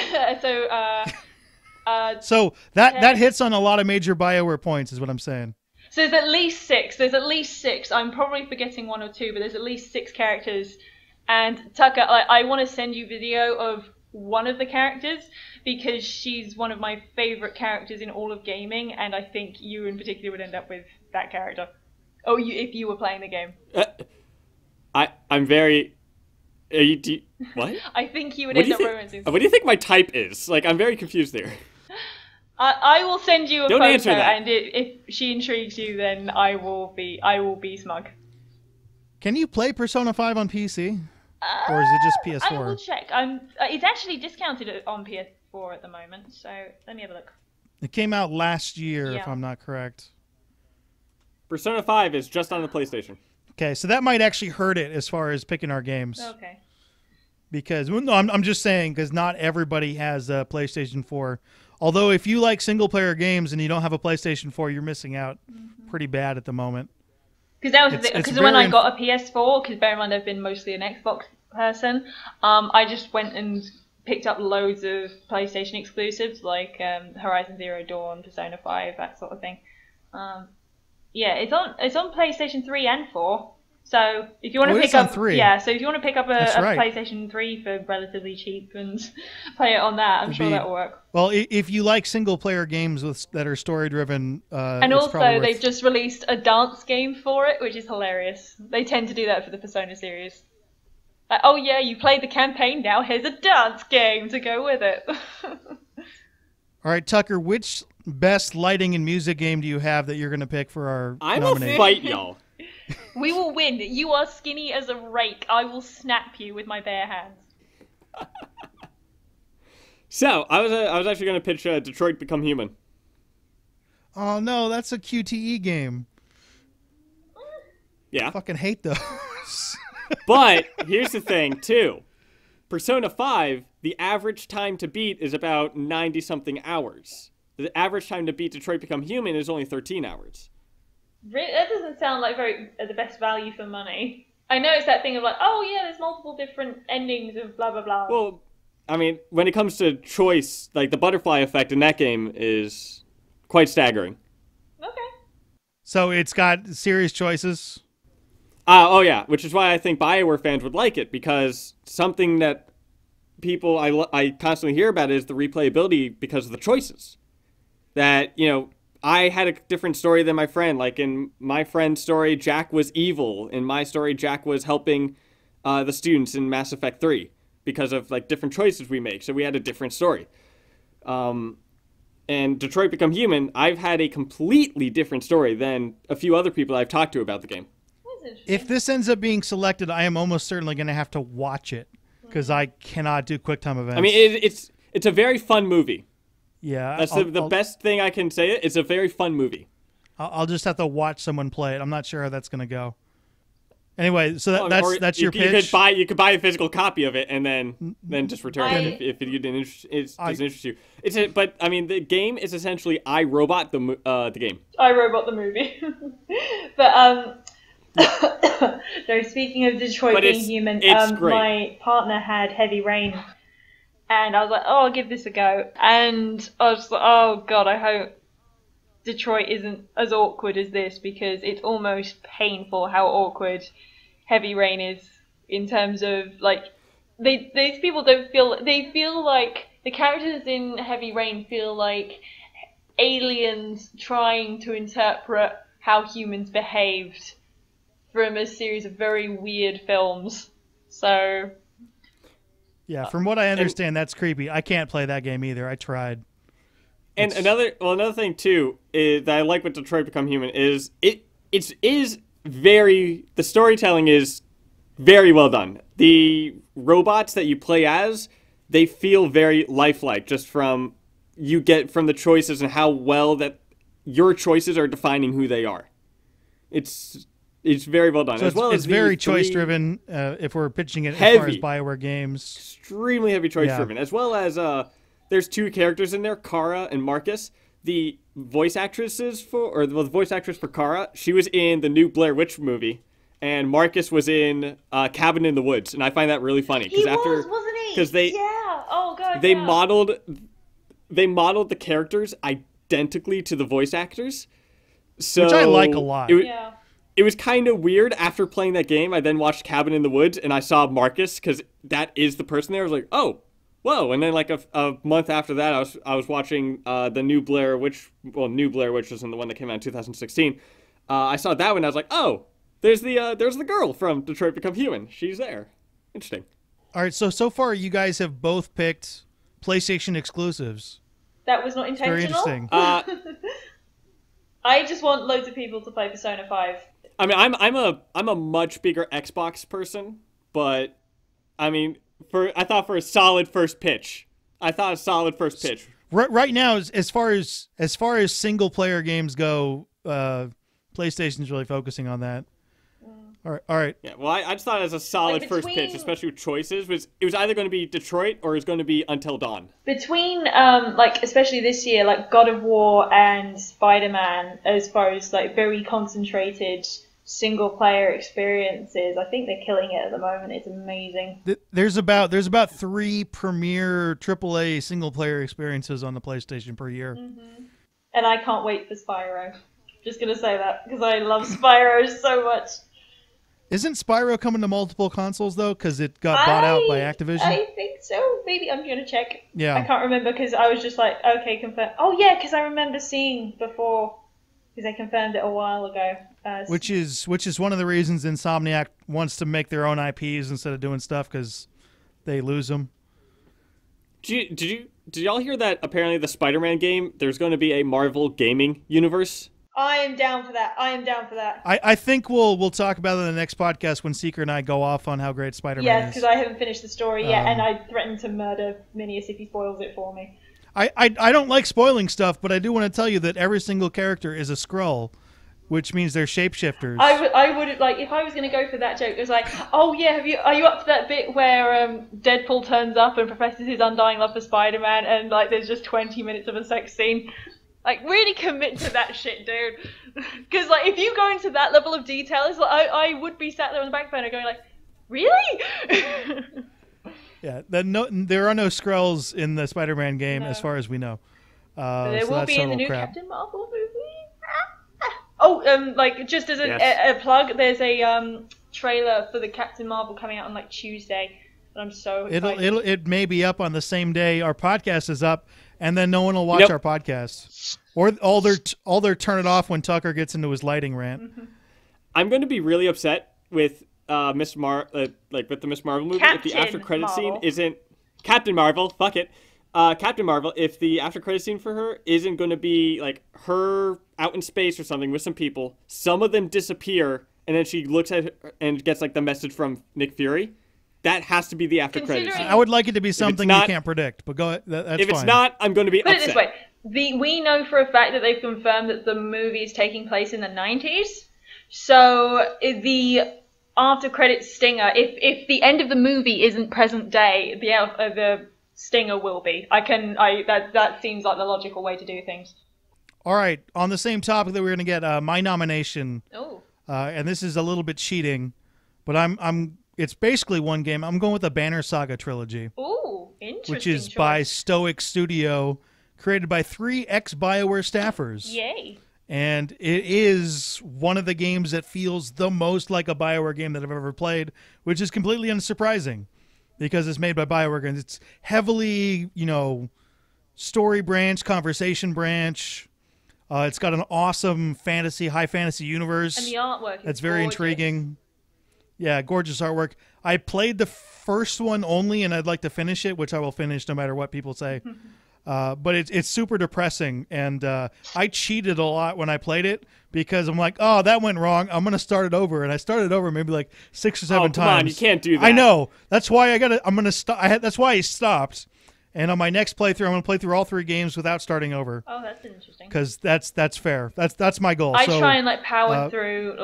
that hits on a lot of major BioWare points, is what I'm saying. So there's at least six. I'm probably forgetting one or two, but there's at least 6 characters. And Tucker, I want to send you video of one of the characters because she's one of my favorite characters in all of gaming, and I think you in particular would end up with that character. Oh, if you were playing the game. I'm very. What? I think you would end up romancing. What do you think my type is? Like, I'm very confused there. I will send you a Don't photo, answer that. and if she intrigues you, then I will be smug. Can you play Persona 5 on PC? Or is it just PS4? I will check. It's actually discounted on PS4 at the moment, so let me have a look. It came out last year, Yeah. if I'm not correct. Persona 5 is just on the PlayStation. Okay, so that might actually hurt it as far as picking our games. Okay. Because, well, no, I'm just saying, because not everybody has a PlayStation 4. Although, if you like single-player games and you don't have a PlayStation 4, you're missing out pretty bad at the moment. Because that was It's because very when I got a PS4, because bear in mind I've been mostly an Xbox person, I just went and picked up loads of PlayStation exclusives like Horizon Zero Dawn, Persona 5, that sort of thing. Yeah, it's on PlayStation 3 and 4. So if you want to pick up, on 3. yeah, so if you want to pick up a right. PlayStation 3 for relatively cheap and play it on that, I'm sure that'll work. Well, if you like single-player games that are story-driven, And it's also, probably they've just released a dance game for it, which is hilarious. They tend to do that for the Persona series. Like, oh yeah, you played the campaign, now here's a dance game to go with it. All right, Tucker, which best lighting and music game do you have that you're going to pick for our I will nomination? fight y'all. We will win. You are skinny as a rake. I will snap you with my bare hands. So, I was actually going to pitch Detroit Become Human. Oh, no, that's a QTE game. Yeah. I fucking hate those. But here's the thing, too. Persona 5, the average time to beat is about 90-something hours. The average time to beat Detroit Become Human is only 13 hours. Really? That doesn't sound like the best value for money. I know it's that thing of like, oh yeah, there's multiple different endings of blah blah blah. Well, I mean, when it comes to choice, like the butterfly effect in that game is quite staggering. Okay. So it's got serious choices. Oh yeah, which is why I think BioWare fans would like it, because something that people I constantly hear about is the replayability because of the choices. That, you know, I had a different story than my friend. Like in my friend's story, Jack was evil. In my story, Jack was helping the students in Mass Effect 3 because of like different choices we make. So we had a different story. And Detroit Become Human, I've had a completely different story than a few other people I've talked to about the game. That's interesting. If this ends up being selected, I am almost certainly going to have to watch it because I cannot do QuickTime events. I mean, it's a very fun movie. yeah, That's the best thing I can say. It's a very fun movie. I'll just have to watch someone play it. I'm not sure how that's going to go. Anyway, so Or that's your you pitch. You could buy a physical copy of it and then just return it if it doesn't interest you. But I mean, the game is essentially iRobot the game. iRobot the movie. But so speaking of Detroit But being human, it's great. my partner had Heavy Rain, and I was like, oh, I'll give this a go. And I was like, oh god, I hope Detroit isn't as awkward as this, because it's almost painful how awkward Heavy Rain is in terms of like these people don't feel, they feel like the characters in Heavy Rain feel like aliens trying to interpret how humans behaved from a series of very weird films. So yeah, from what I understand, that's creepy. I can't play that game either. I tried. And another thing too is that I like with Detroit Become Human is the storytelling is very well done. The robots that you play as, they feel very lifelike just from the choices and how well that your choices are defining who they are. It's very well done. So as well it's as very choice driven. If we're pitching it heavy, as far as BioWare games, extremely heavy choice driven. As well as there's two characters in there, Kara and Marcus. The voice actresses the voice actress for Kara, she was in the new Blair Witch movie, and Marcus was in Cabin in the Woods, and I find that really funny wasn't he? Because they modeled the characters identically to the voice actors, so which I like a lot. It was kind of weird after playing that game. I then watched Cabin in the Woods, and I saw Marcus, because that is the person there. I was like, oh, whoa. And then like a month after that, I was watching the new Blair Witch. Well, new Blair Witch isn't the one that came out in 2016. I saw that one. And I was like, oh, there's the girl from Detroit Become Human. She's there. Interesting. All right, so far you guys have both picked PlayStation exclusives. That was not Very intentional. interesting. I just want loads of people to play Persona 5. I mean, I'm a much bigger Xbox person, but I mean, I thought for a solid first pitch. Right now, as far as single player games go, PlayStation's really focusing on that. All right. Yeah, well, I just thought as a solid first pitch, especially with choices, it was either going to be Detroit or it was going to be Until Dawn. Between, like, especially this year, like, God of War and Spider-Man, as far as, like, very concentrated single-player experiences, I think they're killing it at the moment. It's amazing. There's about 3 premier AAA single-player experiences on the PlayStation per year. Mm-hmm. And I can't wait for Spyro. Just going to say that, because I love Spyro so much. Isn't Spyro coming to multiple consoles, though? Because it got bought out by Activision? I think so. Maybe I'm going to check. Yeah. I can't remember because I was just like, okay, confirm. Oh, yeah, because I remember seeing before, because they confirmed it a while ago. Which is one of the reasons Insomniac wants to make their own IPs instead of doing stuff, because they lose them. Did y'all hear that apparently the Spider-Man game, there's going to be a Marvel gaming universe? I am down for that. I think we'll talk about it in the next podcast when Seeker and I go off on how great Spider-Man is. Yes, because I haven't finished the story yet, and I threatened to murder Minius if he spoils it for me. I don't like spoiling stuff, but I do want to tell you that every single character is a Skrull, which means they're shapeshifters. I would like, if I was going to go for that joke, it was like, oh yeah, are you up to that bit where Deadpool turns up and professes his undying love for Spider-Man, and like there's just 20 minutes of a sex scene? Like, really commit to that shit, dude. Because, like, if you go into that level of detail, it's like, I would be sat there on the back burner going, like, really? Yeah, there are no Skrulls in the Spider-Man game, as far as we know. There will be in the new Captain Marvel movie. Oh, like, just as a plug, there's a trailer for the Captain Marvel coming out on, like, Tuesday. And I'm so excited. It may be up on the same day our podcast is up, and then no one will watch our podcast. Or they'll turn it off when Tucker gets into his lighting rant. Mm-hmm. I'm going to be really upset with with the Miss Marvel movie if the after credit scene isn't Captain Marvel. Fuck it, Captain Marvel. If the after credit scene for her isn't going to be like her out in space or something with some people, some of them disappear, and then she looks at her and gets like the message from Nick Fury. That has to be the after credits. I would like it to be something you can't predict, but go ahead. That's fine. If it's not, I'm going to be upset. Put it this way. We know for a fact that they've confirmed that the movie is taking place in the 90s. So the after credits stinger, if the end of the movie isn't present day, the stinger will be. That seems like the logical way to do things. All right, on the same topic that we're going to get my nomination. Oh. And this is a little bit cheating, but it's basically one game. I'm going with the Banner Saga trilogy. Ooh, interesting. Which is choice. by Stoic Studio, created by 3 ex-BioWare staffers. Yay. And it is one of the games that feels the most like a BioWare game that I've ever played, which is completely unsurprising because it's made by BioWare and it's heavily, story branch, conversation branch. It's got an awesome high fantasy universe. And the artwork is that's very gorgeous. intriguing. Yeah, gorgeous artwork. I played the first one only, and I'd like to finish it, which I will finish no matter what people say. But it's super depressing, and I cheated a lot when I played it because I'm like, oh, that went wrong. I'm gonna start it over, and I started over maybe like 6 or 7 times. Come on, you can't do that. I know. That's why I'm gonna stop. That's why I stopped. And on my next playthrough, I'm gonna play through all 3 games without starting over. Oh, that's interesting. Because that's fair. That's my goal. I try and power through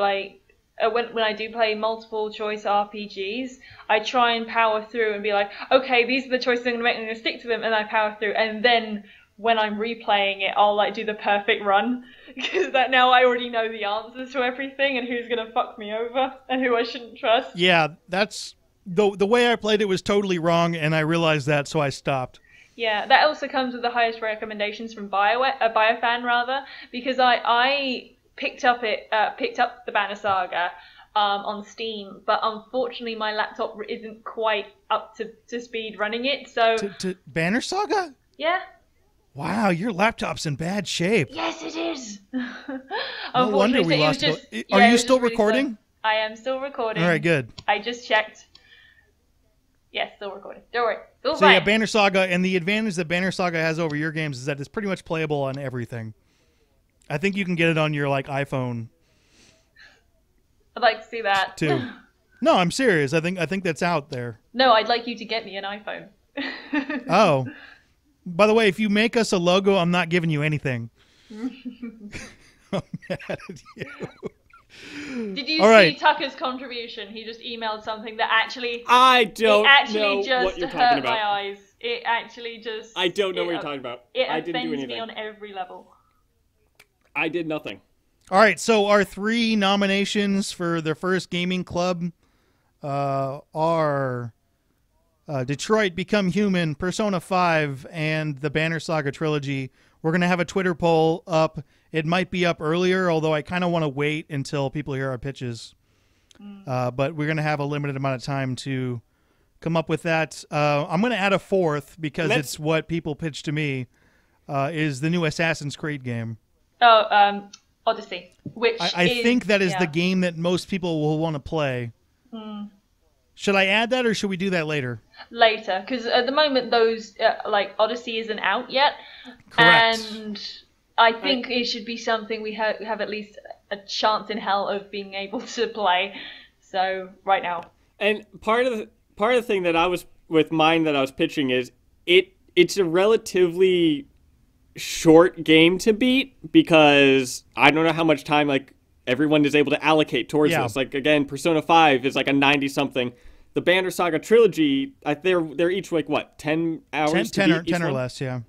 when I do play multiple choice RPGs, I try and power through and be like, okay, these are the choices I'm going to make, I'm going to stick to them, and I power through. And then when I'm replaying it, I'll do the perfect run, because that now I already know the answers to everything and who's going to fuck me over and who I shouldn't trust. Yeah, that's the way I played it was totally wrong, and I realized that, so I stopped. Yeah, that also comes with the highest recommendations from Biofan, because I picked up the Banner Saga on Steam, but unfortunately my laptop isn't quite up to speed running it. So To Banner Saga? yeah. Wow, your laptop's in bad shape. Yes, it is. No wonder we lost it. Are you still recording? Slow. I am still recording. All right, good. I just checked. Yes, still recording. Don't worry. Still So fine. yeah, Banner Saga, and the advantage that Banner Saga has over your games is that it's pretty much playable on everything. I think you can get it on your like iPhone I'd like to see that too. No, I'm serious. I think that's out there. No, I'd like you to get me an iPhone. Oh. By the way, if you make us a logo, I'm not giving you anything. I'm mad at you. Did you All right. see Tucker's contribution? He just emailed something that actually I don't know just what you're hurt talking about. my eyes. It actually just I don't know what you're talking about. It I didn't do offends me anything. on every level. I did nothing. All right, so our 3 nominations for the first gaming club are Detroit Become Human, Persona 5, and the Banner Saga trilogy. We're going to have a Twitter poll up. It might be up earlier, although I kind of want to wait until people hear our pitches. But we're going to have a limited amount of time to come up with that. I'm going to add a 4th because it's what people pitched to me, is the new Assassin's Creed game. Oh, Odyssey, which I think that is the game that most people will want to play. Should I add that, or should we do that later? Later, because at the moment those like Odyssey isn't out yet, Correct. And I think it should be something we have at least a chance in hell of being able to play. So right now, And part of the thing that I was with mine that I was pitching is it's a relatively short game to beat because I don't know how much time like everyone is able to allocate towards this. Like again, Persona 5 is like a 90 something. The Banner Saga trilogy, they're each like what, 10 hours? 10 or less, yeah.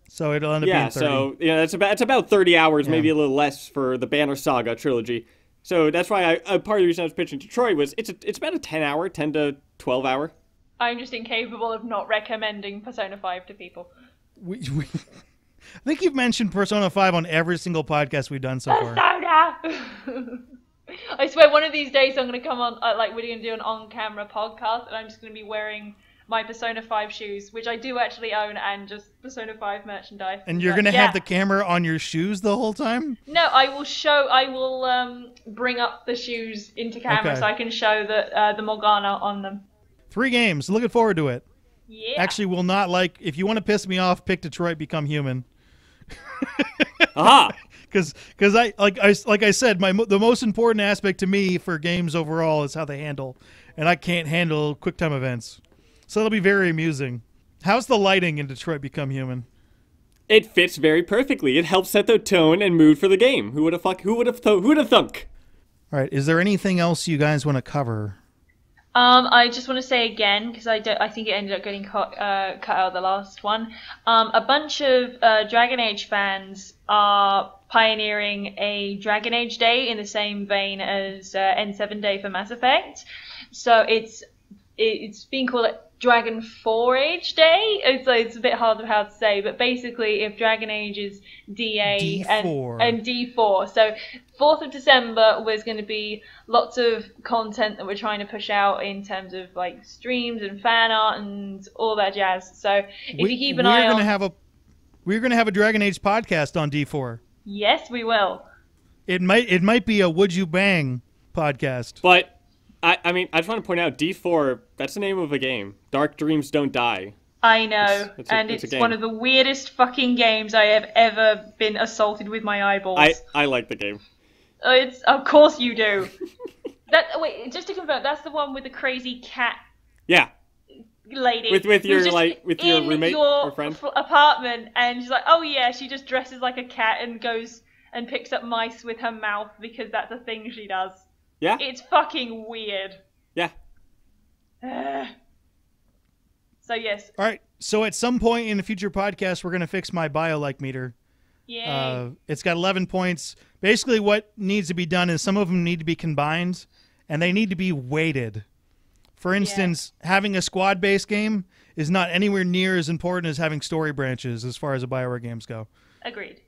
So it'll end up being 30. So it's about 30 hours, maybe a little less for the Banner Saga trilogy. So that's why part of the reason I was pitching Detroit was it's about a 10 to 12 hour. I'm just incapable of not recommending Persona 5 to people. I think you've mentioned Persona 5 on every single podcast we've done so far. Persona! I swear one of these days I'm going to come on, we're going to do an on-camera podcast, and I'm just going to be wearing my Persona 5 shoes, which I do actually own, and just Persona 5 merchandise. And you're going to have the camera on your shoes the whole time? No, I will bring up the shoes into camera so I can show the Morgana on them. 3 games. Looking forward to it. Yeah. Actually, will not if you want to piss me off, pick Detroit Become Human. Aha! Because I said, the most important aspect to me for games overall is how they handle, and I can't handle QuickTime events, so it'll be very amusing. How's the lighting in Detroit Become Human? It fits very perfectly. It helps set the tone and mood for the game. Who would have thunk? All right, is there anything else you guys want to cover? I just want to say again, because I think it ended up getting cut out the last one. A bunch of Dragon Age fans are pioneering a Dragon Age Day in the same vein as N7 Day for Mass Effect. So it's being called Dragon 4 Age Day. It's a bit hard to say, but basically if Dragon Age is DA and D4. So 4th of December was going to be lots of content that we're trying to push out in terms of like streams and fan art and all that jazz. So if you keep an eye on... We're going to have a Dragon Age podcast on D4. Yes, we will. It might be a Would You Bang podcast. But I mean, I just want to point out, D4, that's the name of a game. Dark Dreams Don't Die. I know, it's one of the weirdest fucking games I have ever been assaulted with my eyeballs. I like the game. Of course you do. Wait, just to confirm, that's the one with the crazy cat. Yeah. Lady with your roommate or friend apartment, and she's like, oh yeah, she just dresses like a cat and goes and picks up mice with her mouth because that's a thing she does. Yeah, it's fucking weird. Yeah. So yes. All right. So at some point in the future podcast, we're gonna fix my BioLike meter. Yeah. It's got 11 points. Basically, what needs to be done is some of them need to be combined, and they need to be weighted. For instance, having a squad-based game is not anywhere near as important as having story branches as far as the BioWare games go. Agreed.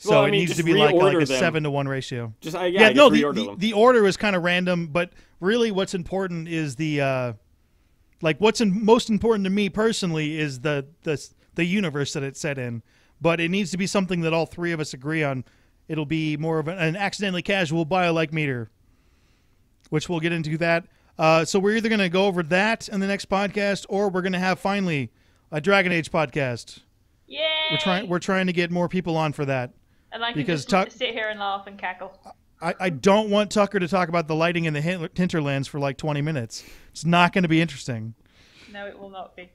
So Well, I it mean, needs just to be like a reorder them. 7-to-1 ratio. Just I Yeah, guess no, reorder them. the order is kind of random, but really what's important is the most important to me personally is the universe that it's set in. But it needs to be something that all three of us agree on. It'll be more of an accidentally casual bio-like meter, which we'll get into that. So we're either going to go over that in the next podcast, or we're going to have finally a Dragon Age podcast. Yay! We're trying to get more people on for that. And I can because just sit here and laugh and cackle. I don't want Tucker to talk about the lighting in the hinterlands for like 20 minutes. It's not going to be interesting. No, it will not be.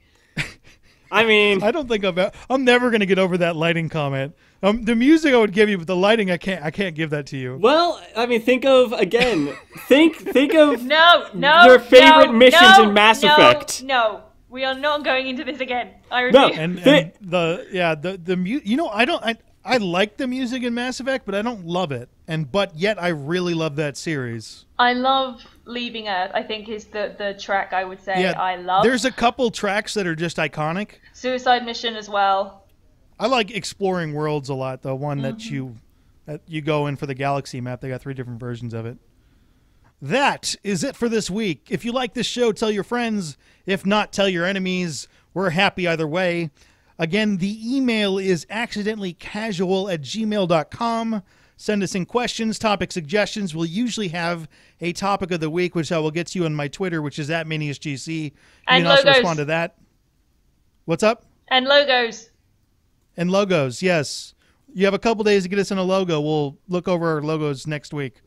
I mean, I don't think I'm never going to get over that lighting comment. The music I would give you, but the lighting I can't give that to you. well, I mean, think of No, your favorite missions in Mass Effect. No, we are not going into this again. I No. refuse. I like the music in Mass Effect, but I don't love it. But yet I really love that series. I love Leaving Earth. I think is the track I would say I love. There's a couple tracks that are just iconic. Suicide Mission as well. I like Exploring Worlds a lot. The one that you go in for the Galaxy map. They got 3 different versions of it. That is it for this week. If you like this show, tell your friends. If not, tell your enemies. We're happy either way. Again, the email is accidentallycasual@gmail.com. Send us in questions, topic suggestions. We'll usually have a topic of the week, which I will get to you on my Twitter, which is @MiniusGC. You And can also logos. respond to that. What's up? And logos. And logos, yes. You have a couple days to get us in a logo. We'll look over our logos next week.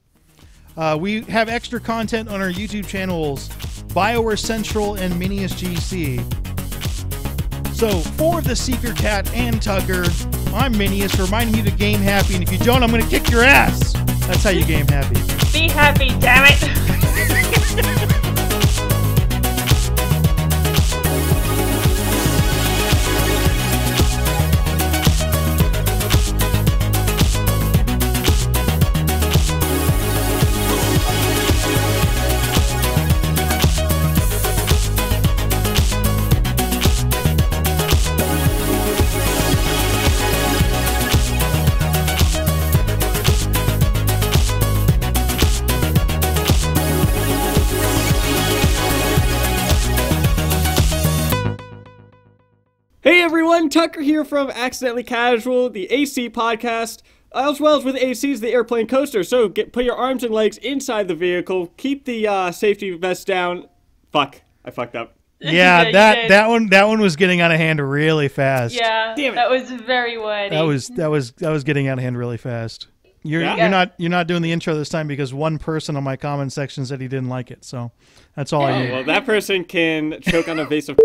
We have extra content on our YouTube channels, BioWare Central and MiniusGC. So, for the Seeker Cat and Tucker, I'm Minius, reminding you to game happy, and if you don't, I'm going to kick your ass. That's how you game happy. Be happy, damn it. Hey everyone, Tucker here from Accidentally Casual, the AC podcast, as well as with AC's the airplane coaster. So put your arms and legs inside the vehicle, keep the safety vest down. Fuck, I fucked up. Yeah, Yeah, you did. that one was getting out of hand really fast. Yeah, Damn it. that was very wordy. That was getting out of hand really fast. You're not doing the intro this time because one person on my comment section said he didn't like it. So that's all I need. Well, that person can choke on a vase of